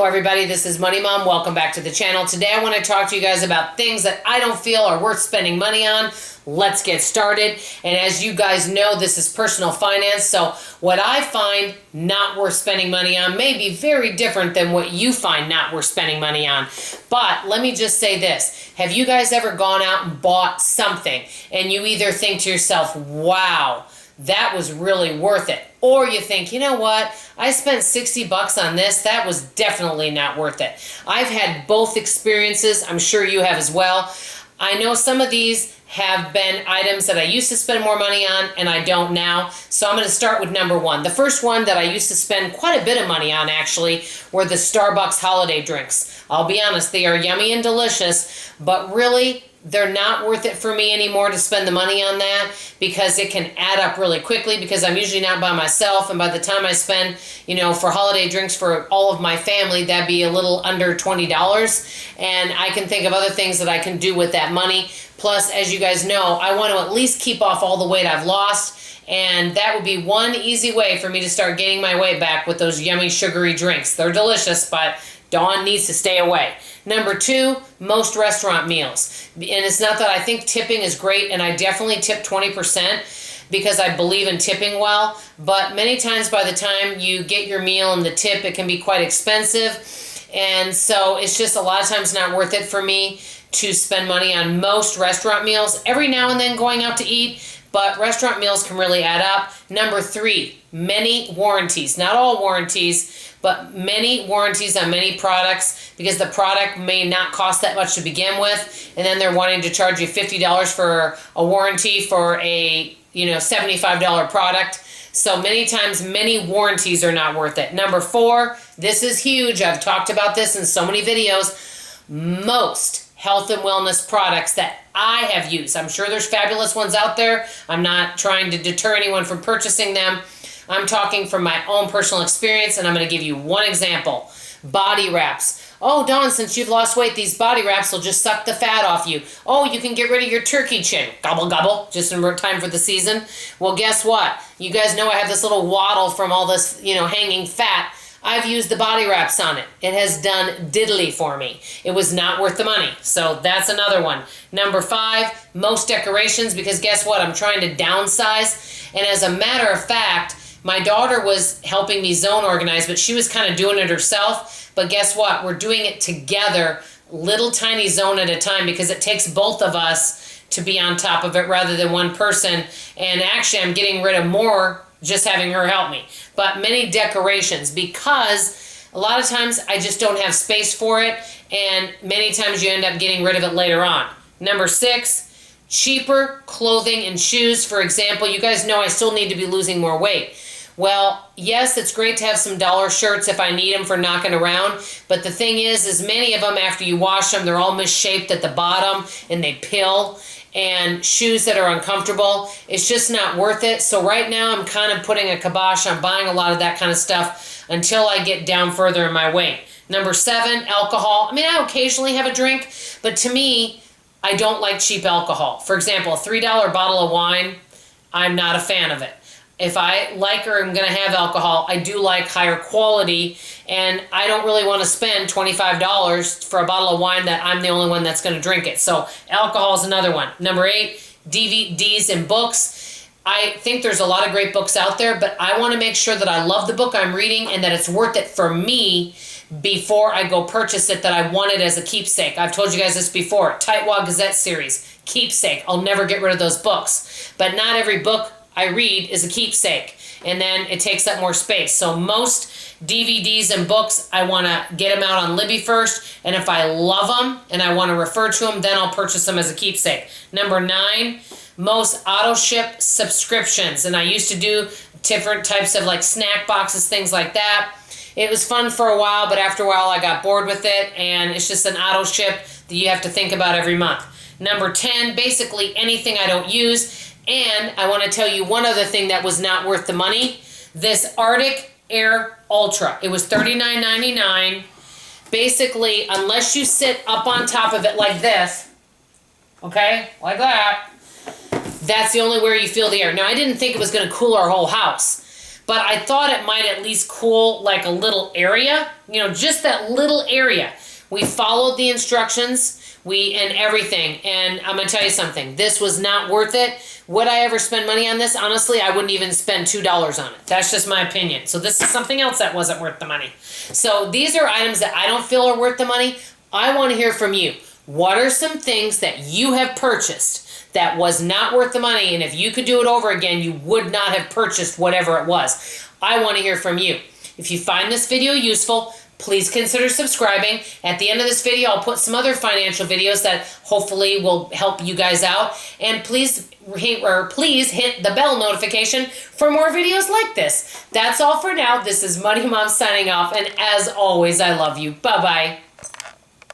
Hello everybody, this is Money Mom. Welcome back to the channel. Today I want to talk to you guys about things that I don't feel are worth spending money on. Let's get started. And as you guys know, this is personal finance, so what I find not worth spending money on may be very different than what you find not worth spending money on. But let me just say this. Have you guys ever gone out and bought something and you either think to yourself, wow, that was really worth it, or you think, you know what, I spent 60 bucks on this, that was definitely not worth it. I've had both experiences. I'm sure you have as well. I know some of these have been items that I used to spend more money on and I don't now. So I'm going to start with number one. The first one that I used to spend quite a bit of money on actually were the Starbucks holiday drinks. I'll be honest, they are yummy and delicious, but really they're not worth it for me anymore to spend the money on that because it can add up really quickly because I'm usually not by myself, and by the time I spend, for holiday drinks for all of my family, that'd be a little under $20, and I can think of other things that I can do with that money. Plus, as you guys know, I want to at least keep off all the weight I've lost, and that would be one easy way for me to start gaining my weight back with those yummy sugary drinks. They're delicious, but Dawn needs to stay away. Number two, most restaurant meals. And it's not that I think tipping is great, and I definitely tip 20% because I believe in tipping well, but many times by the time you get your meal and the tip, it can be quite expensive. And so it's just a lot of times not worth it for me to spend money on most restaurant meals. Every now and then going out to eat, but restaurant meals can really add up. Number three, many warranties. Not all warranties, but many warranties on many products because the product may not cost that much to begin with, and then they're wanting to charge you $50 for a warranty for a $75 product. So many times, many warranties are not worth it. Number four, this is huge. I've talked about this in so many videos. Most health and wellness products that I have used. I'm sure there's fabulous ones out there. I'm not trying to deter anyone from purchasing them. I'm talking from my own personal experience, and I'm going to give you one example. Body wraps. Oh, Dawn, since you've lost weight, these body wraps will just suck the fat off you. Oh, you can get rid of your turkey chin. Gobble, gobble, just in time for the season. Well, guess what? You guys know I have this little waddle from all this, hanging fat. I've used the body wraps on it. It has done diddly for me. It was not worth the money. So that's another one. Number five, most decorations, because guess what? I'm trying to downsize. And as a matter of fact, my daughter was helping me zone organize, but she was kind of doing it herself. But guess what? We're doing it together, little tiny zone at a time, because it takes both of us to be on top of it rather than one person. And actually, I'm getting rid of more just having her help me. But many decorations, because a lot of times I just don't have space for it, and many times you end up getting rid of it later on. Number six, cheaper clothing and shoes. For example, you guys know I still need to be losing more weight. Well, yes, it's great to have some dollar shirts if I need them for knocking around, but the thing is many of them, after you wash them, they're all misshaped at the bottom and they pill, and shoes that are uncomfortable, it's just not worth it. So right now I'm kind of putting a kibosh on buying a lot of that kind of stuff until I get down further in my weight. Number seven, alcohol. I mean, I occasionally have a drink, but to me, I don't like cheap alcohol. For example, a $3 bottle of wine, I'm not a fan of it. If I like or am going to have alcohol, I do like higher quality, and I don't really want to spend $25 for a bottle of wine that I'm the only one that's going to drink it. So alcohol is another one. Number eight, DVDs and books. I think there's a lot of great books out there, but I want to make sure that I love the book I'm reading and that it's worth it for me before I go purchase it, that I want it as a keepsake. I've told you guys this before. Tighwad Gazette series, keepsake. I'll never get rid of those books. But not every book I read is a keepsake, and then it takes up more space. So most DVDs and books, I want to get them out on Libby first, and if I love them and I want to refer to them, then I'll purchase them as a keepsake. Number nine, most auto ship subscriptions, and I used to do different types of like snack boxes, things like that. It was fun for a while, but after a while I got bored with it, and it's just an auto ship that you have to think about every month. Number 10, basically anything I don't use. And I want to tell you one other thing that was not worth the money. This Arctic Air Ultra. It was $39.99. Basically, unless you sit up on top of it like this, okay, like that, that's the only way you feel the air. Now, I didn't think it was going to cool our whole house, but I thought it might at least cool like a little area, just that little area. We followed the instructions, and everything, and I'm gonna tell you something, this was not worth it. Would I ever spend money on this? Honestly, I wouldn't even spend $2 on it. That's just my opinion. So this is something else that wasn't worth the money. So these are items that I don't feel are worth the money. I want to hear from you. What are some things that you have purchased that was not worth the money, and if you could do it over again, you would not have purchased whatever it was? I want to hear from you. If you find this video useful, please consider subscribing. At the end of this video, I'll put some other financial videos that hopefully will help you guys out. And please hit the bell notification for more videos like this. That's all for now. This is Money Mom signing off. And as always, I love you. Bye-bye.